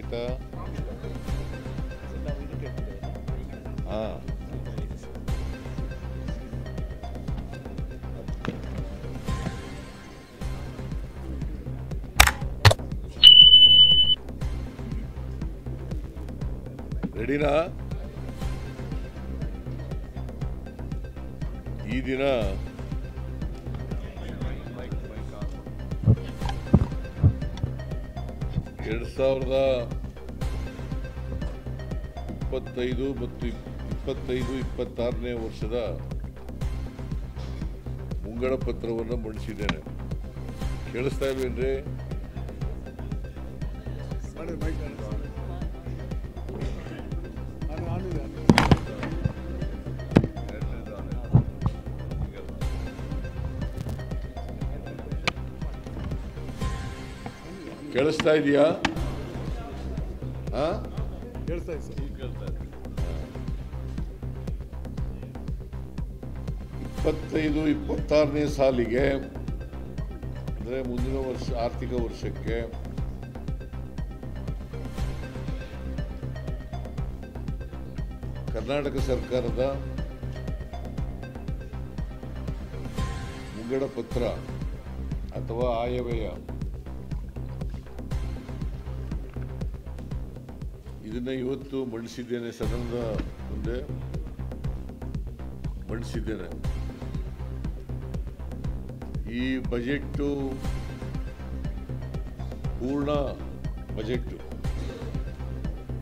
ಆಯ್ತಾ? ಹಾಂ, ರೆಡಿನಾ? ಈ ದಿನ 2025 ಮತ್ತು 25-26ನೇ ವರ್ಷದ ಮುಂಗಡ ಪತ್ರವನ್ನು ಮಂಡಿಸಿದ್ದೇನೆ. ಕೇಳಿಸ್ತಾ ಇಲ್ವೇನ್ರಿ? ಕೇಳಿಸ್ತಾ ಇದೆಯಾ? ಹಾಂ, ಕೇಳಿಸ್ತಾ ಇದೆ ಸರ್. 25-26ನೇ ಸಾಲಿಗೆ ಅಂದರೆ ಮುಂದಿನ ವರ್ಷ ಆರ್ಥಿಕ ವರ್ಷಕ್ಕೆ ಕರ್ನಾಟಕ ಸರ್ಕಾರದ ಮುಂಗಡ ಪತ್ರ ಅಥವಾ ಆಯವ್ಯಯ ಇದನ್ನು ಇವತ್ತು ಮಂಡಿಸಿದ್ದೇನೆ, ಸದನದ ಮುಂದೆ ಮಂಡಿಸಿದ್ದೇನೆ. ಈ ಬಜೆಟ್ಟು ಪೂರ್ಣ ಬಜೆಟ್ಟು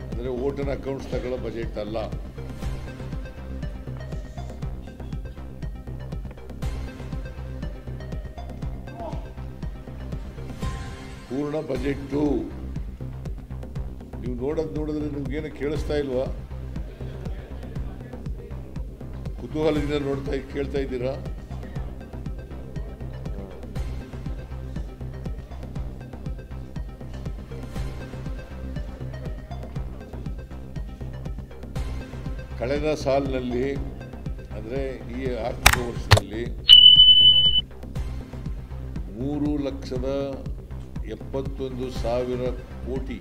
ಅಂದರೆ ವೋಟರ್ ಅಕೌಂಟ್ಸ್ ತಗೊಳ್ಳೋ ಬಜೆಟ್ ಅಲ್ಲ. ಪೂರ್ಣ ಬಜೆಟ್ಟು ನೀವು ನೋಡಿದ್ರೆ ನಿಮ್ಗೇನು ಕೇಳಿಸ್ತಾ ಇಲ್ವಾ? ಕುತೂಹಲದಿಂದ ಕೇಳ್ತಾ ಇದ್ದೀರಾ? ಕಳೆದ ಸಾಲಿನಲ್ಲಿ ಅಂದರೆ ಈ ಆರ್ಥಿಕ ವರ್ಷದಲ್ಲಿ 3,71,000 ಕೋಟಿ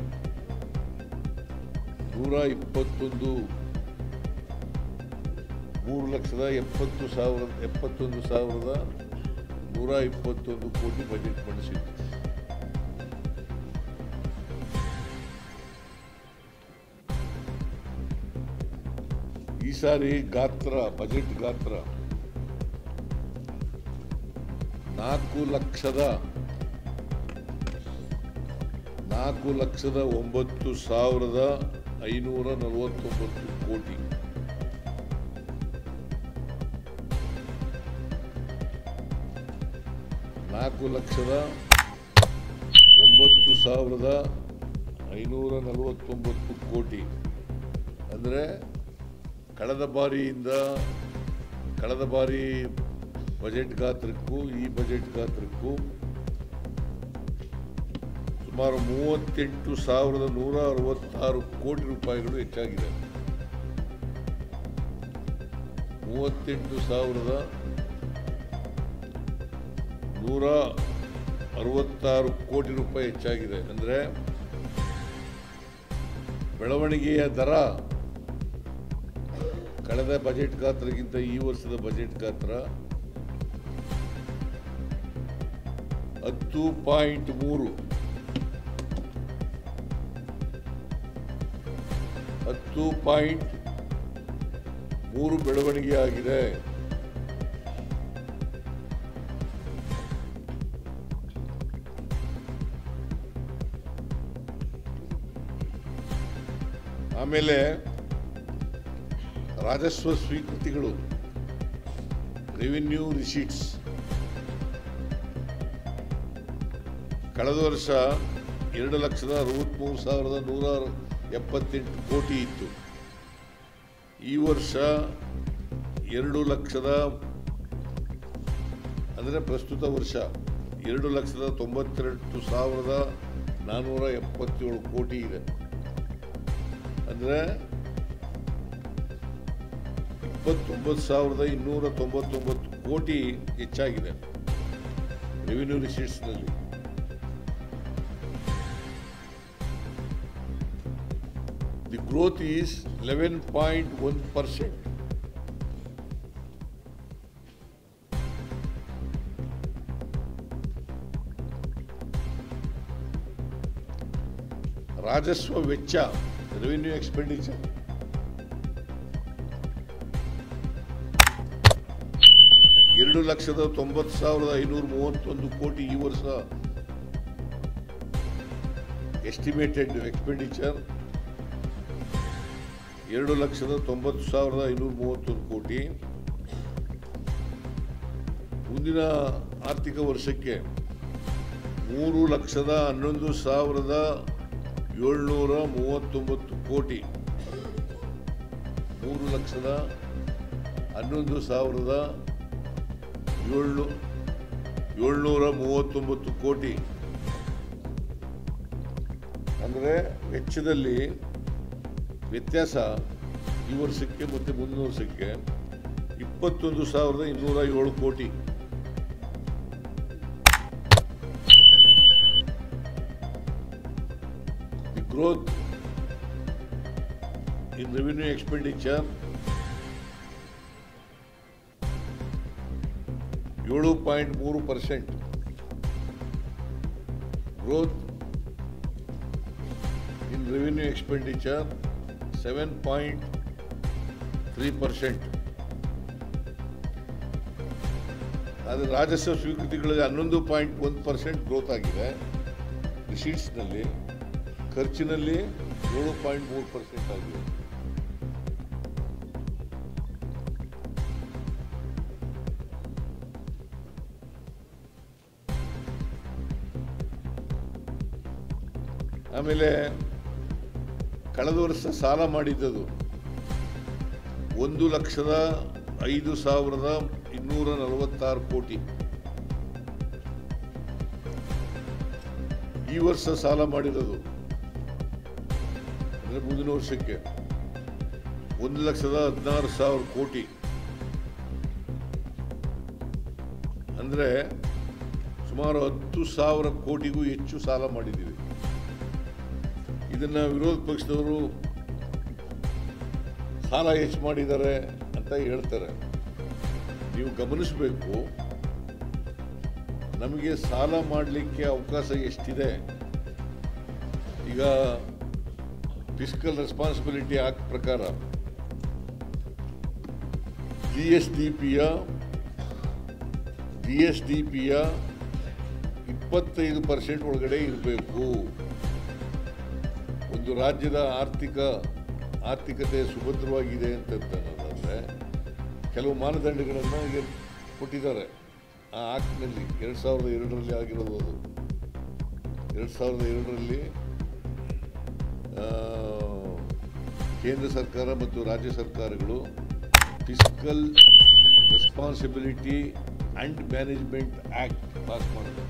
3,71,121 ಕೋಟಿ ಬಜೆಟ್ ಮಂಡಿಸಿತ್ತು. ಈ ಸಾರಿ ಬಜೆಟ್ ಗಾತ್ರ 4,09,549 ಕೋಟಿ. ಕೋಟಿ ಅಂದರೆ ಕಳೆದ ಬಾರಿ ಬಜೆಟ್ ಗಾತ್ರಕ್ಕೂ ಈ ಬಜೆಟ್ ಗಾತ್ರಕ್ಕೂ ಸುಮಾರು 38,166 ಕೋಟಿ ರೂಪಾಯಿಗಳು ಹೆಚ್ಚಾಗಿದೆ. 38,166 ಕೋಟಿ ರೂಪಾಯಿ ಹೆಚ್ಚಾಗಿದೆ. ಅಂದರೆ ಬೆಳವಣಿಗೆಯ ದರ ಕಳೆದ ಬಜೆಟ್ ಗಾತ್ರಕ್ಕಿಂತ ಈ ವರ್ಷದ ಬಜೆಟ್ ಗಾತ್ರ 10.3 ಬೆಳವಣಿಗೆ ಆಗಿದೆ. ಆಮೇಲೆ ರಾಜಸ್ವ ಸ್ವೀಕೃತಿಗಳು, ರೆವಿನ್ಯೂ ರಿಸೀಟ್ಸ್ ಕಳೆದ ವರ್ಷ 2,63,178 ಕೋಟಿ ಇತ್ತು. ಈ ವರ್ಷ 2 ಲಕ್ಷದ ಅಂದರೆ ಪ್ರಸ್ತುತ ವರ್ಷ 2,92,477 ಕೋಟಿ ಇದೆ. ಅಂದರೆ 29,299 ಕೋಟಿ ಹೆಚ್ಚಾಗಿದೆ ರೆವಿನ್ಯೂ ರಿಸೀಟ್ಸ್ನಲ್ಲಿ. The growth is 11.1%. ರಾಜಸ್ವ ವೆಚ್ಚ ರೆವಿನ್ಯೂ ಎಕ್ಸ್ಪೆಂಡಿಚರ್ $2,90,531 ಕೋಟಿ ಈ ವರ್ಷ ಎಸ್ಟಿಮೇಟೆಡ್ ಎಕ್ಸ್ಪೆಂಡಿಚರ್ 2,90,531 ಕೋಟಿ. ಮುಂದಿನ ಆರ್ಥಿಕ ವರ್ಷಕ್ಕೆ 3,11,739 ಕೋಟಿ, 3,11,739 ಕೋಟಿ. ಅಂದರೆ ವೆಚ್ಚದಲ್ಲಿ ವ್ಯತ್ಯಾಸ ಈ ವರ್ಷಕ್ಕೆ ಮತ್ತು ಮುಂದಿನ ವರ್ಷಕ್ಕೆ 21,207 ಕೋಟಿ. The growth in revenue expenditure 7.3%. Growth in revenue expenditure 7.3%. ಆದರೆ ರಾಜಸ್ವ ಸ್ವೀಕೃತಿಗಳಲ್ಲಿ 11.1% ಗ್ರೋತ್ ಆಗಿದೆ. ರಿಸೀಟ್ಸ್ನಲ್ಲಿ, ಖರ್ಚಿನಲ್ಲಿ 7.3% ಆಗಿದೆ. ಆಮೇಲೆ ಕಳೆದ ವರ್ಷ ಸಾಲ ಮಾಡಿದ್ದದು 1,05,246 ಕೋಟಿ. ಈ ವರ್ಷ ಸಾಲ ಮಾಡಿರೋದು ಅಂದರೆ ಮುಂದಿನ ವರ್ಷಕ್ಕೆ 1,16,000 ಕೋಟಿ. ಅಂದರೆ ಸುಮಾರು 10,000 ಕೋಟಿಗೂ ಹೆಚ್ಚು ಸಾಲ ಮಾಡಿದ್ದೀವಿ. ಇದನ್ನು ವಿರೋಧ ಪಕ್ಷದವರು ಸಾಲ ಹೆಚ್ಚು ಮಾಡಿದ್ದಾರೆ ಅಂತ ಹೇಳ್ತಾರೆ. ನೀವು ಗಮನಿಸಬೇಕು, ನಮಗೆ ಸಾಲ ಮಾಡಲಿಕ್ಕೆ ಅವಕಾಶ ಎಷ್ಟಿದೆ. ಈಗ ಫಿಸ್ಕಲ್ ರೆಸ್ಪಾನ್ಸಿಬಿಲಿಟಿ ಆಕ್ಟ್ ಪ್ರಕಾರ GSDPಯ 25% ಒಳಗಡೆ ಇರಬೇಕು. ಒಂದು ರಾಜ್ಯದ ಆರ್ಥಿಕತೆ ಸುಭದ್ರವಾಗಿದೆ ಅಂತಂದರೆ ಕೆಲವು ಮಾನದಂಡಗಳನ್ನು ಕೊಟ್ಟಿದ್ದಾರೆ ಆ ಆಕ್ಟ್ನಲ್ಲಿ. 2002ರಲ್ಲಿ ಆಗಿರೋದು ಅದು. 2002ರಲ್ಲಿ ಕೇಂದ್ರ ಸರ್ಕಾರ ಮತ್ತು ರಾಜ್ಯ ಸರ್ಕಾರಗಳು fiscal responsibility and management act pass ಮಾಡಿದ್ರು.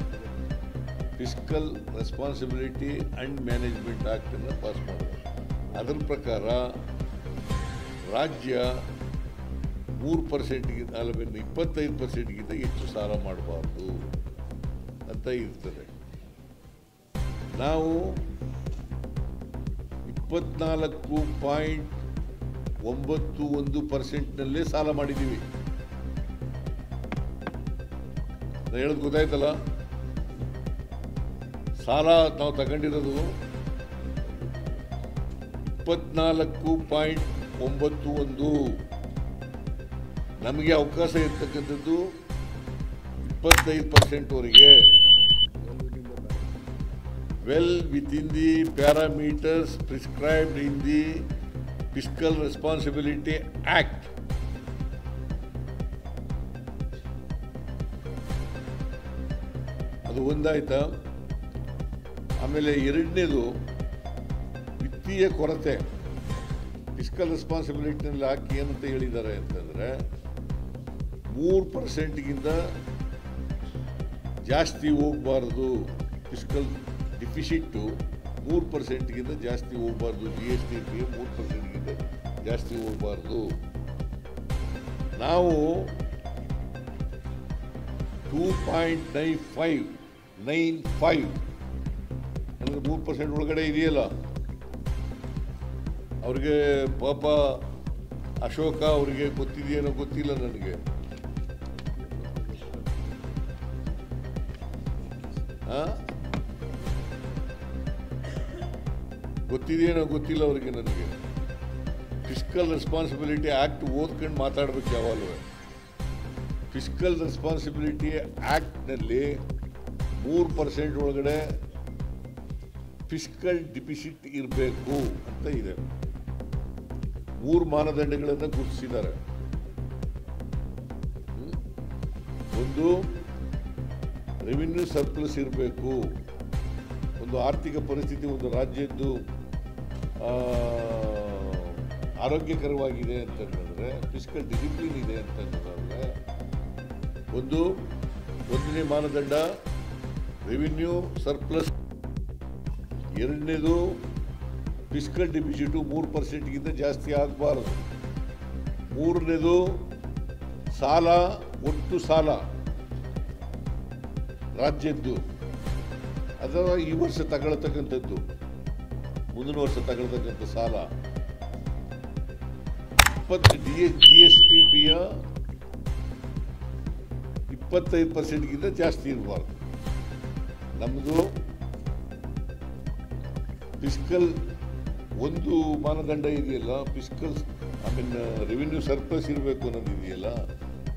ಫಿಸ್ಕಲ್ ರೆಸ್ಪಾನ್ಸಿಬಿಲಿಟಿ ಆ್ಯಂಡ್ ಮ್ಯಾನೇಜ್ಮೆಂಟ್ ಆ್ಯಕ್ಟನ್ನು ಪಾಸ್ ಮಾಡಿದ್ರು. ಅದರ ಪ್ರಕಾರ ರಾಜ್ಯ 3%ಗಿಂತ 25%ಗಿಂತ ಹೆಚ್ಚು ಸಾಲ ಮಾಡಬಾರ್ದು ಅಂತ ಇರ್ತದೆ. ನಾವು 24.91%ನಲ್ಲೇ ಸಾಲ ಮಾಡಿದ್ದೀವಿ. ನಾನು ಹೇಳೋದು ಗೊತ್ತಾಯ್ತಲ್ಲ. ಸಾಲ ನಾವು ತಗೊಂಡಿರೋದು 24.91. ನಮಗೆ ಅವಕಾಶ ಇರ್ತಕ್ಕಂಥದ್ದು 25%ವರೆಗೆ. Well within the parameters prescribed in the fiscal responsibility act. ಅದು ಒಂದಾಯ್ತಾ. ಆಮೇಲೆ ಎರಡನೇದು ವಿತ್ತೀಯ ಕೊರತೆ. ಫಿಸ್ಕಲ್ ರೆಸ್ಪಾನ್ಸಿಬಿಲಿಟಿನಲ್ಲಿ ಹಾಕಿ ಏನಂತ ಹೇಳಿದ್ದಾರೆ ಅಂತಂದರೆ 3%ಗಿಂತ ಜಾಸ್ತಿ ಹೋಗಬಾರ್ದು. ಫಿಸ್ಕಲ್ ಡಿಫಿಸಿಟ್ಟು 3%ಗಿಂತ ಜಾಸ್ತಿ ಹೋಗಬಾರ್ದು. GSDP 3%ಗಿಂತ ಜಾಸ್ತಿ ಹೋಗಬಾರ್ದು. ನಾವು 2.95 ಅಂದರೆ 3% ಒಳಗಡೆ ಇದೆಯಲ್ಲ. ಅವ್ರಿಗೆ ಪಾಪ ಅಶೋಕ ಅವರಿಗೆ ಗೊತ್ತಿದೆಯೇನೋ ಗೊತ್ತಿಲ್ಲ ನನಗೆ. ಗೊತ್ತಿದೆಯೇನೋ ಗೊತ್ತಿಲ್ಲ ಅವರಿಗೆ ನನಗೆ. ಫಿಸ್ಕಲ್ ರೆಸ್ಪಾನ್ಸಿಬಿಲಿಟಿ ಆಕ್ಟ್ ಓದ್ಕೊಂಡು ಮಾತಾಡ್ಬೇಕು ಯಾವಾಗಲೂ. ಫಿಸ್ಕಲ್ ರೆಸ್ಪಾನ್ಸಿಬಿಲಿಟಿ ಆಕ್ಟ್ನಲ್ಲಿ 3% ಒಳಗಡೆ ಫಿಸ್ಕಲ್ ಡಿಫಿಸಿಟ್ ಇರಬೇಕು ಅಂತ ಇದೆ. 3 ಮಾನದಂಡಗಳನ್ನು ಗುರುತಿಸಿದ್ದಾರೆ. ಒಂದು, ರೆವಿನ್ಯೂ ಸರ್ಪ್ಲಸ್ ಇರಬೇಕು. ಒಂದು ಆರ್ಥಿಕ ಪರಿಸ್ಥಿತಿ ಒಂದು ರಾಜ್ಯದ್ದು ಆರೋಗ್ಯಕರವಾಗಿದೆ ಅಂತಂದರೆ, ಫಿಸ್ಕಲ್ ಡಿಸಿಪ್ಲಿನ್ ಇದೆ ಅಂತಂದರೆ ಒಂದನೇ ಮಾನದಂಡ ರೆವಿನ್ಯೂ ಸರ್ಪ್ಲಸ್. ಎರಡನೇದು ಫಿಸ್ಕಲ್ ಡಿಫಿಸಿಟು 3%ಗಿಂತ ಜಾಸ್ತಿ ಆಗಬಾರದು. ಮೂರನೇದು ಸಾಲ, ಒಟ್ಟು ಸಾಲ ರಾಜ್ಯದ್ದು ಅಥವಾ ಈ ವರ್ಷ ತಗೊಳ್ತಕ್ಕಂಥದ್ದು, ಮುಂದಿನ ವರ್ಷ ತಗೊಳ್ತಕ್ಕಂಥ ಸಾಲ GSPಯ 25%ಗಿಂತ ಜಾಸ್ತಿ ಇರಬಾರ್ದು. ನಮ್ಮದು ಫಿಸ್ಕಲ್ ಒಂದು ಮಾನದಂಡ ಇದೆಯಲ್ಲ, ಫಿಸ್ಕಲ್ ರೆವಿನ್ಯೂ ಸರ್ಪ್ಲಸ್ ಇರಬೇಕು ಅನ್ನೋದು ಇದೆಯಲ್ಲ,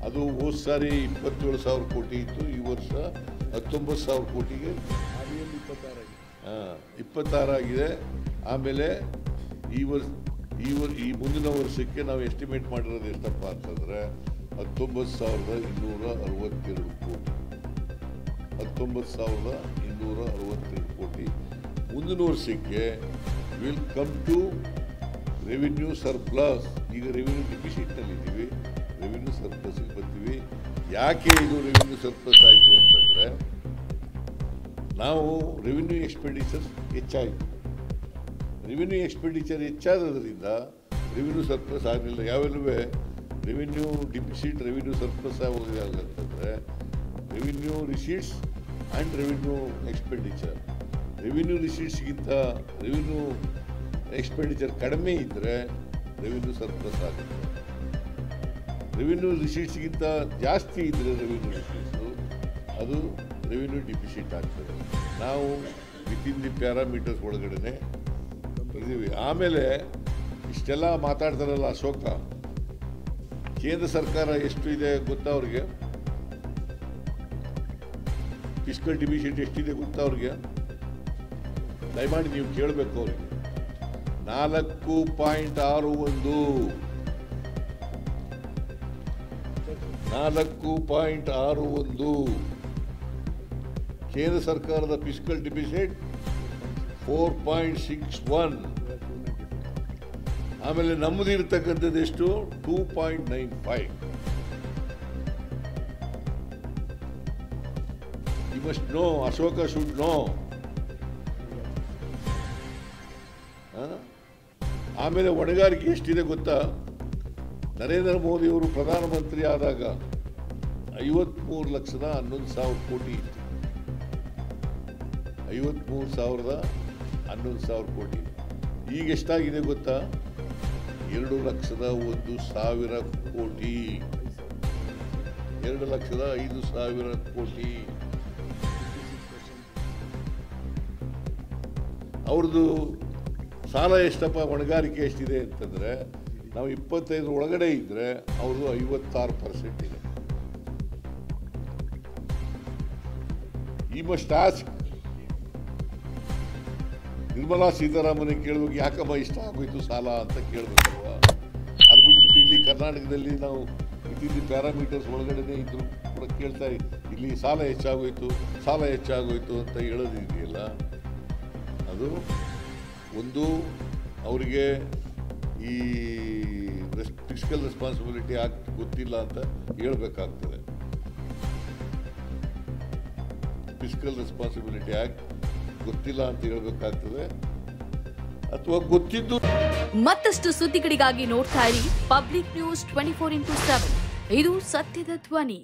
ಅದು ಹೋದ ಸಾರಿ 27,000 ಕೋಟಿ ಇತ್ತು. ಈ ವರ್ಷ 19,000 ಕೋಟಿಗೆ 26 ಆಗಿದೆ. ಆಮೇಲೆ ಈ ಮುಂದಿನ ವರ್ಷಕ್ಕೆ ನಾವು ಎಸ್ಟಿಮೇಟ್ ಮಾಡಿರೋದು ಎಷ್ಟಪ್ಪ ಅಂತಂದರೆ 19,262 ಕೋಟಿ. 19,262 ಕೋಟಿ ಮುಂದಿನ ವರ್ಷಕ್ಕೆ will come to revenue surplus. ಈಗ ರೆವಿನ್ಯೂ ಡಿಫಿಸಿಟ್ನಲ್ಲಿದ್ದೀವಿ, ರೆವಿನ್ಯೂ ಸರ್ಪ್ಲಸ್ಗೆ ಬರ್ತೀವಿ. ಯಾಕೆ ಇದು ರೆವಿನ್ಯೂ ಸರ್ಪ್ಲಸ್ ಆಯಿತು ಅಂತಂದರೆ, ನಾವು ರೆವಿನ್ಯೂ ಎಕ್ಸ್ಪೆಂಡಿಚರ್ ಹೆಚ್ಚಾಯಿತು. ರೆವಿನ್ಯೂ ಎಕ್ಸ್ಪೆಂಡಿಚರ್ ಹೆಚ್ಚಾದ್ರಿಂದ ರೆವಿನ್ಯೂ ಸರ್ಪ್ಲಸ್ ಆಗಲಿಲ್ಲ. ಯಾವೆಲ್ಲವೇ ರೆವಿನ್ಯೂ ಡಿಫಿಸಿಟ್, ರೆವಿನ್ಯೂ ಸರ್ಪ್ಲಸ್ ಆಗೋದು ಅಂತಂದರೆ revenue receipts and revenue expenditure. Revenue ರಿಸೀಟ್ಸ್ಗಿಂತ ರೆವಿನ್ಯೂ ಎಕ್ಸ್ಪೆಂಡಿಚರ್ ಕಡಿಮೆ ಇದ್ದರೆ ರೆವಿನ್ಯೂ ಸರ್ಪ್ಲಸ್ ಆಗುತ್ತೆ. ರೆವಿನ್ಯೂ ರಿಸೀಟ್ಸ್ಗಿಂತ ಜಾಸ್ತಿ ಇದ್ದರೆ ರೆವಿನ್ಯೂ ರಿಸೀಟ್ಸು ಅದು ರೆವಿನ್ಯೂ ಡಿಫಿಸಿಟ್ ಆಗ್ತದೆ. ನಾವು ವಿತಿನ್ ದಿ ಪ್ಯಾರಾಮೀಟರ್ಸ್ ಒಳಗಡೆ ಇದ್ದೀವಿ. ಆಮೇಲೆ ಇಷ್ಟೆಲ್ಲ ಮಾತಾಡ್ತಾರಲ್ಲ ಅಶೋಕ, ಕೇಂದ್ರ ಸರ್ಕಾರ ಎಷ್ಟು ಇದೆ ಗೊತ್ತಾ ಅವ್ರಿಗೆ? ಫಿಸ್ಕಲ್ ಡಿಫಿಸಿಟ್ ಎಷ್ಟಿದೆ ಗೊತ್ತಾ ಅವ್ರಿಗೆ? ದಯಮಾಡಿ ನೀವು ಕೇಳಬೇಕು ಅವ್ರಿಗೆ. 4.61 ಕೇಂದ್ರ ಸರ್ಕಾರದ ಫಿಸ್ಕಲ್ ಡಿಫಿಸಿಟ್ 4.61. ಆಮೇಲೆ ನಮ್ಮದು ಇರ್ತಕ್ಕಂಥದ್ದು ಎಷ್ಟು? 2.95. You must know, Ashoka should know. ಆಮೇಲೆ ಹೊಣೆಗಾರಿಕೆ ಎಷ್ಟಿದೆ ಗೊತ್ತಾ? ನರೇಂದ್ರ ಮೋದಿಯವರು ಪ್ರಧಾನಮಂತ್ರಿ ಆದಾಗ 53,11,000 ಕೋಟಿ ಇತ್ತು. 53,11,000 ಕೋಟಿ. ಈಗ ಎಷ್ಟಾಗಿದೆ ಗೊತ್ತಾ? 2,01,000 ಕೋಟಿ. 2,05,000 ಕೋಟಿ. ಅವ್ರದ್ದು ಸಾಲ ಎಷ್ಟಪ್ಪ, ಹೊಣೆಗಾರಿಕೆ ಎಷ್ಟಿದೆ ಅಂತಂದರೆ, ನಾವು 25 ಒಳಗಡೆ ಇದ್ದರೆ ಅವ್ರದ್ದು 56% ಇದೆ. ಈ ಮಸ್ಟ್ ಆಸ್ಕ್. ನಿರ್ಮಲಾ ಸೀತಾರಾಮನ್ ಕೇಳಬೇಕು, ಯಾಕಮ್ಮ ಇಷ್ಟ ಆಗೋಯ್ತು ಸಾಲ ಅಂತ ಕೇಳಬೇಕಲ್ವ? ಅದು ಬಿಟ್ಬಿಟ್ಟು ಇಲ್ಲಿ ಕರ್ನಾಟಕದಲ್ಲಿ ನಾವು ಇತ್ತಿದ್ದ ಪ್ಯಾರಾಮೀಟರ್ಸ್ ಒಳಗಡೆ ಇದ್ರು ಕೂಡ ಕೇಳ್ತಾ ಇಲ್ಲಿ ಸಾಲ ಹೆಚ್ಚಾಗೋಯ್ತು ಅಂತ ಹೇಳೋದಿದೆಯಲ್ಲ, ಅದು ಒಂದು ಅವರಿಗೆ ಈ ಫಿಸ್ಕಲ್ ರೆಸ್ಪಾನ್ಸಿಬಿಲಿಟಿ ಆಕ್ಟ್ ಗೊತ್ತಿಲ್ಲ ಅಂತ ಹೇಳಬೇಕಾಗ್ತದೆ. ಫಿಸ್ಕಲ್ ರೆಸ್ಪಾನ್ಸಿಬಿಲಿಟಿ ಆಕ್ಟ್ ಗೊತ್ತಿಲ್ಲ ಅಂತ ಹೇಳಬೇಕಾಗ್ತದೆ, ಅಥವಾ ಗೊತ್ತಿದ್ದು. ಮತ್ತಷ್ಟು ಸುದ್ದಿಗಳಿಗಾಗಿ ನೋಡ್ತಾ ಇರಿ ಪಬ್ಲಿಕ್ ನ್ಯೂಸ್ 24x7. ಇದು ಸತ್ಯದ ಧ್ವನಿ.